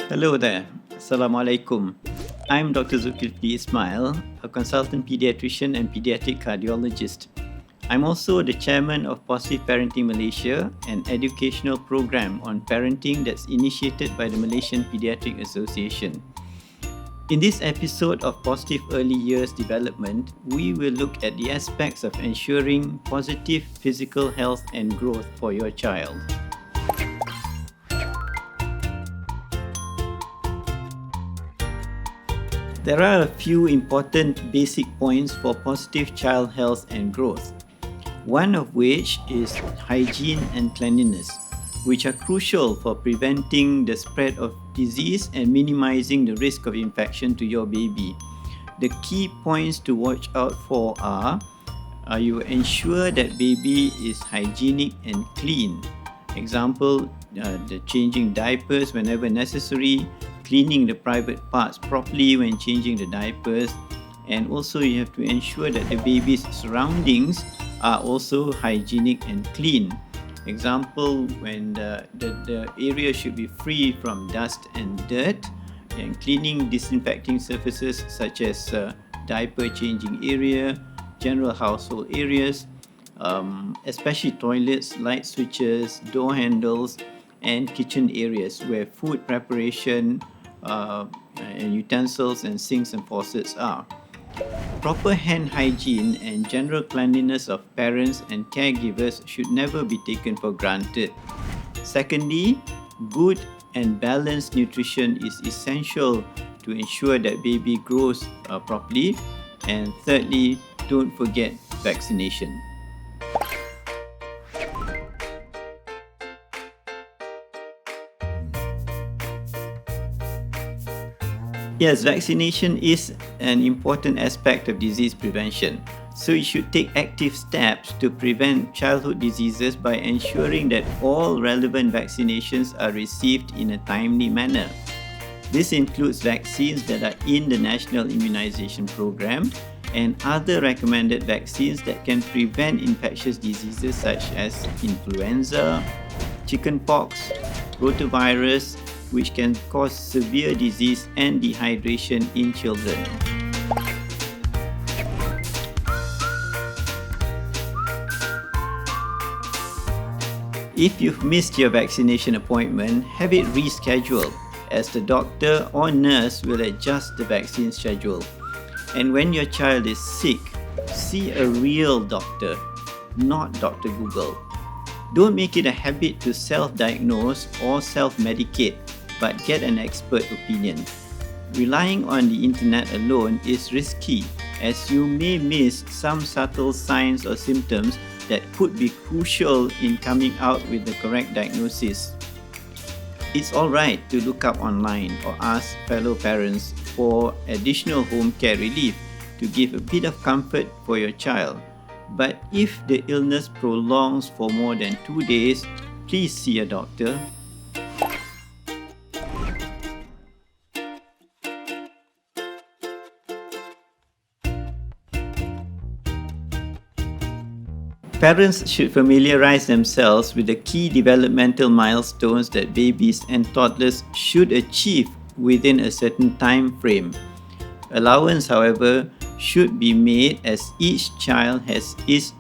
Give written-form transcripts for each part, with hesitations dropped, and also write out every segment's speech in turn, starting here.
Hello there. Assalamualaikum. I'm Dr. Zulkifli Ismail, a consultant paediatrician and pediatric cardiologist. I'm also the chairman of Positive Parenting Malaysia, an educational program on parenting that's initiated by the Malaysian Pediatric Association. In this episode of Positive Early Years Development, we will look at the aspects of ensuring positive physical health and growth for your child. There are a few important basic points for positive child health and growth, one of which is hygiene and cleanliness, which are crucial for preventing the spread of disease and minimizing the risk of infection to your baby. The key points to watch out for are you ensure that baby is hygienic and clean. Example, the changing diapers whenever necessary, cleaning the private parts properly when changing the diapers, and also you have to ensure that the baby's surroundings are also hygienic and clean. Example, when the area should be free from dust and dirt, and cleaning disinfecting surfaces such as diaper changing area, general household areas, especially toilets, light switches, door handles, and kitchen areas where food preparation and utensils and sinks and faucets are. Proper hand hygiene and general cleanliness of parents and caregivers should never be taken for granted. Secondly, good and balanced nutrition is essential to ensure that baby grows properly. And thirdly, don't forget vaccination. Yes, vaccination is an important aspect of disease prevention. So you should take active steps to prevent childhood diseases by ensuring that all relevant vaccinations are received in a timely manner. This includes vaccines that are in the National Immunization Program and other recommended vaccines that can prevent infectious diseases such as influenza, chickenpox, rotavirus, which can cause severe disease and dehydration in children. If you've missed your vaccination appointment, have it rescheduled, as the doctor or nurse will adjust the vaccine schedule. And when your child is sick, see a real doctor, not Dr. Google. Don't make it a habit to self-diagnose or self-medicate, but get an expert opinion. Relying on the internet alone is risky, as you may miss some subtle signs or symptoms that could be crucial in coming out with the correct diagnosis. It's alright to look up online or ask fellow parents for additional home care relief to give a bit of comfort for your child. But if the illness prolongs for more than 2 days, please see a doctor. Parents should familiarize themselves with the key developmental milestones that babies and toddlers should achieve within a certain time frame. Allowance, however, should be made as each child has his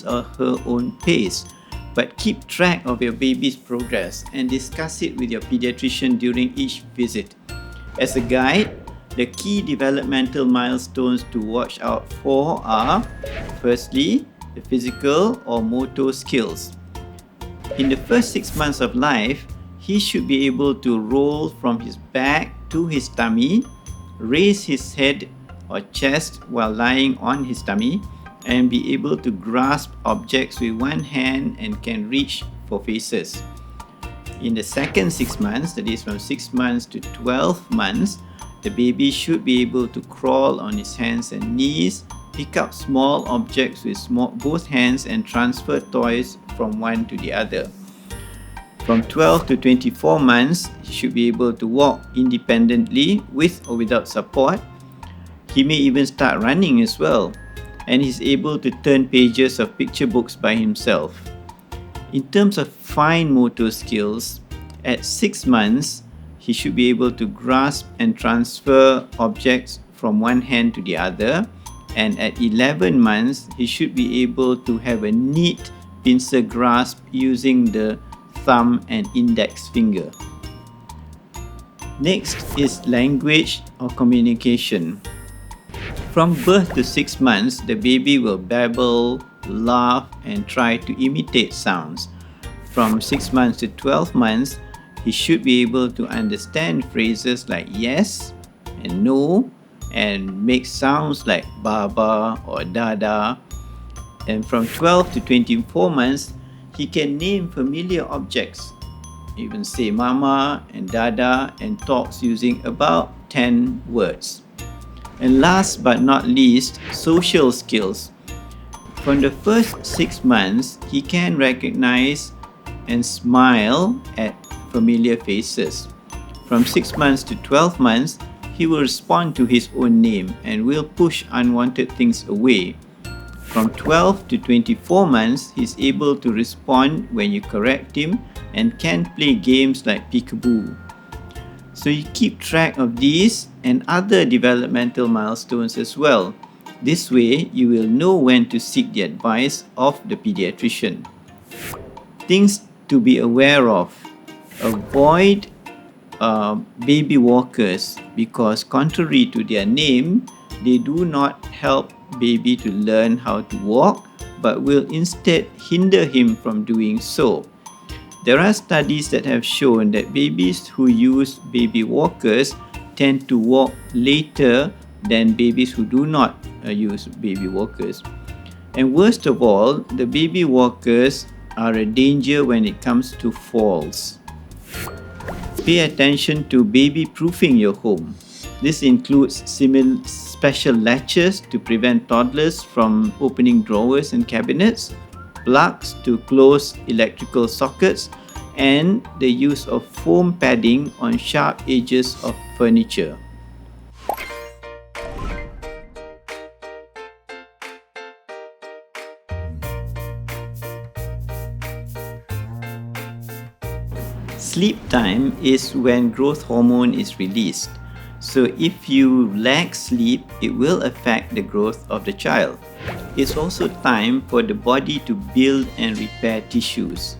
or her own pace. But keep track of your baby's progress and discuss it with your pediatrician during each visit. As a guide, the key developmental milestones to watch out for are, firstly, the physical or motor skills. In the first 6 months of life, he should be able to roll from his back to his tummy, raise his head or chest while lying on his tummy, and be able to grasp objects with one hand and can reach for faces. In the second 6 months, that is from 6 months to 12 months, the baby should be able to crawl on his hands and knees, pick up small objects with both hands and transfer toys from one to the other. From 12 to 24 months, he should be able to walk independently with or without support. He may even start running as well, and he's able to turn pages of picture books by himself. In terms of fine motor skills, at 6 months, he should be able to grasp and transfer objects from one hand to the other. And at 11 months, he should be able to have a neat pincer grasp using the thumb and index finger. Next is language or communication. From birth to 6 months, the baby will babble, laugh, and try to imitate sounds. From 6 months to 12 months, he should be able to understand phrases like yes and no, and make sounds like baba or dada. And from 12 to 24 months, he can name familiar objects, even say mama and dada, and talks using about 10 words. And last but not least, social skills. From the first 6 months, he can recognize and smile at familiar faces. From 6 months to 12 months, he will respond to his own name and will push unwanted things away. From 12 to 24 months, he's able to respond when you correct him and can play games like peekaboo. So you keep track of these and other developmental milestones as well. This way, you will know when to seek the advice of the pediatrician. Things to be aware of. Avoid baby walkers, because contrary to their name, they do not help baby to learn how to walk, but will instead hinder him from doing so. There are studies that have shown that babies who use baby walkers tend to walk later than babies who do not use baby walkers. And worst of all, the baby walkers are a danger when it comes to falls. Pay attention to baby-proofing your home. This includes special latches to prevent toddlers from opening drawers and cabinets, plugs to close electrical sockets, and the use of foam padding on sharp edges of furniture. Sleep time is when growth hormone is released. So if you lack sleep, it will affect the growth of the child. It's also time for the body to build and repair tissues.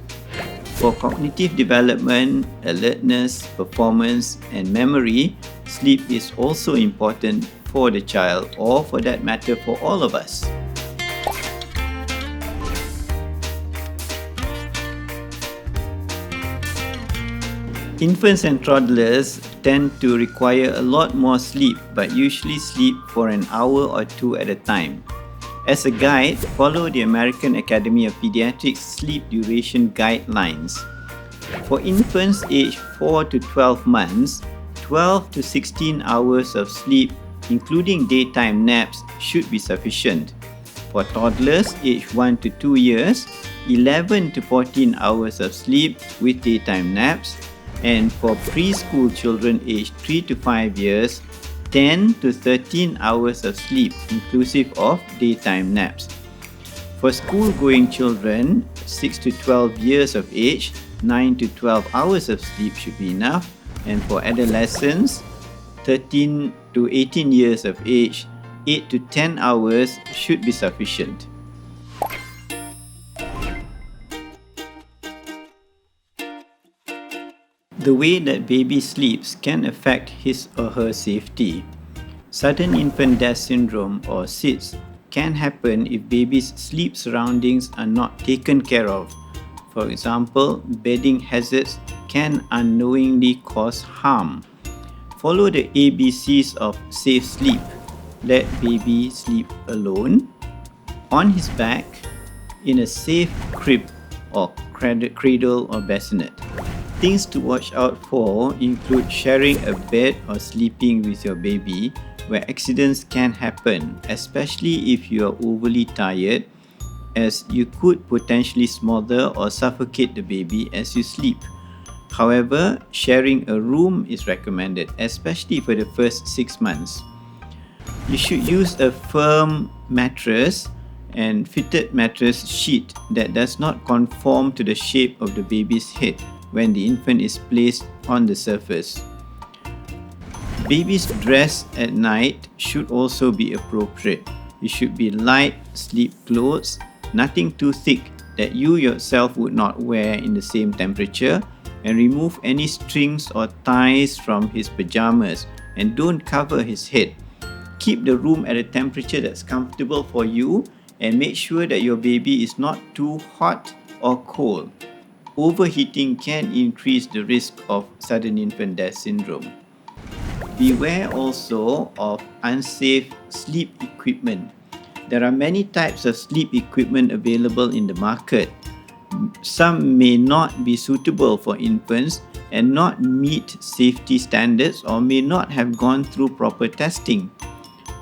For cognitive development, alertness, performance, and memory, sleep is also important for the child, or for that matter, for all of us. Infants and toddlers tend to require a lot more sleep, but usually sleep for an hour or two at a time. As a guide, follow the American Academy of Pediatrics Sleep Duration Guidelines. For infants aged 4 to 12 months, 12 to 16 hours of sleep, including daytime naps, should be sufficient. For toddlers aged 1 to 2 years, 11 to 14 hours of sleep with daytime naps. And for preschool children aged 3 to 5 years, 10 to 13 hours of sleep, inclusive of daytime naps. For school-going children 6 to 12 years of age, 9 to 12 hours of sleep should be enough. And for adolescents 13 to 18 years of age, 8 to 10 hours should be sufficient. The way that baby sleeps can affect his or her safety. Sudden infant death syndrome, or SIDS, can happen if baby's sleep surroundings are not taken care of. For example, bedding hazards can unknowingly cause harm. Follow the ABCs of safe sleep. Let baby sleep alone, on his back, in a safe crib or cradle or bassinet. Things to watch out for include sharing a bed or sleeping with your baby, where accidents can happen, especially if you are overly tired, as you could potentially smother or suffocate the baby as you sleep. However, sharing a room is recommended, especially for the first 6 months. You should use a firm mattress and fitted mattress sheet that does not conform to the shape of the baby's head when the infant is placed on the surface. Baby's dress at night should also be appropriate. It should be light sleep clothes, nothing too thick that you yourself would not wear in the same temperature, and remove any strings or ties from his pajamas and don't cover his head. Keep the room at a temperature that's comfortable for you and make sure that your baby is not too hot or cold. Overheating can increase the risk of sudden infant death syndrome. Beware also of unsafe sleep equipment. There are many types of sleep equipment available in the market. Some may not be suitable for infants and not meet safety standards or may not have gone through proper testing.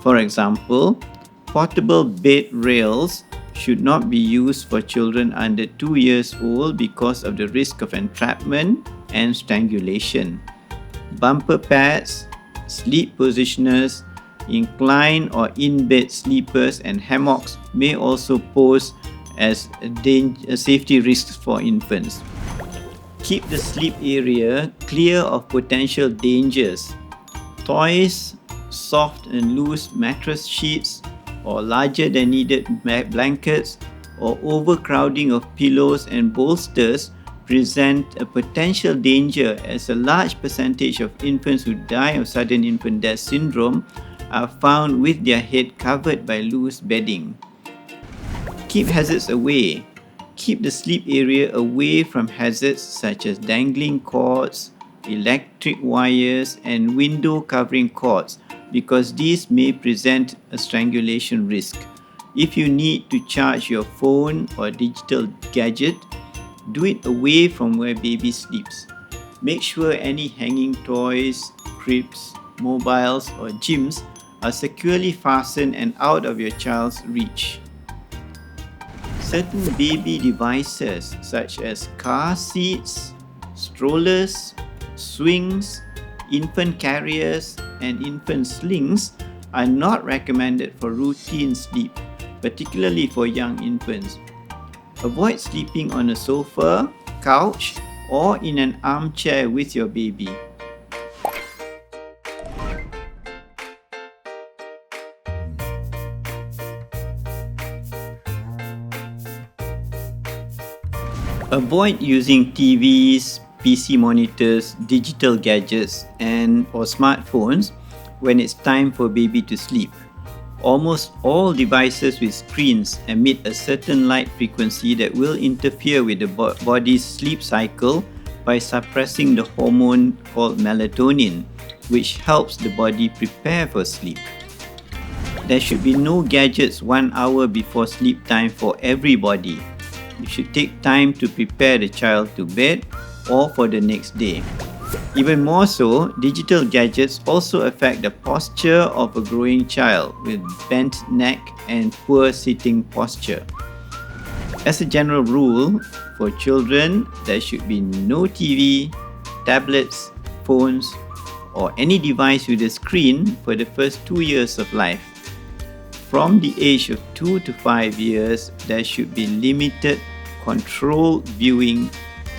For example, portable bed rails should not be used for children under 2 years old because of the risk of entrapment and strangulation. Bumper pads, sleep positioners, incline or in-bed sleepers and hammocks may also pose as safety risks for infants. Keep the sleep area clear of potential dangers. Toys, soft and loose mattress sheets, or larger than needed blankets, or overcrowding of pillows and bolsters present a potential danger, as a large percentage of infants who die of sudden infant death syndrome are found with their head covered by loose bedding. Keep hazards away. Keep the sleep area away from hazards such as dangling cords, electric wires, and window covering cords, because these may present a strangulation risk. If you need to charge your phone or digital gadget, do it away from where baby sleeps. Make sure any hanging toys, cribs, mobiles, or gyms are securely fastened and out of your child's reach. Certain baby devices such as car seats, strollers, swings, infant carriers, and infant slings are not recommended for routine sleep, particularly for young infants. Avoid sleeping on a sofa, couch, or in an armchair with your baby. Avoid using TVs, PC monitors, digital gadgets, or smartphones when it's time for baby to sleep. Almost all devices with screens emit a certain light frequency that will interfere with the body's sleep cycle by suppressing the hormone called melatonin, which helps the body prepare for sleep. There should be no gadgets 1 hour before sleep time for everybody. You should take time to prepare the child to bed or for the next day. Even more so, digital gadgets also affect the posture of a growing child with bent neck and poor sitting posture. As a general rule, for children, there should be no TV, tablets, phones, or any device with a screen for the first 2 years of life. From the age of 2 to 5 years, there should be limited, controlled viewing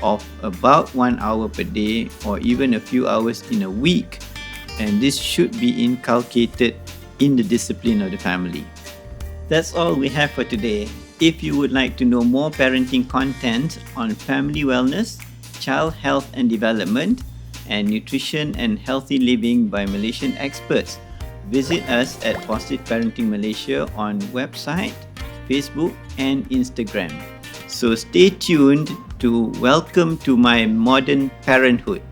of about 1 hour per day or even a few hours in a week, and this should be inculcated in the discipline of the family. That's all we have for today. If you would like to know more parenting content on family wellness, child health and development, and nutrition and healthy living by Malaysian experts, visit us at Positive Parenting Malaysia on website, Facebook, and Instagram. So stay tuned to Welcome to My Modern Parenthood.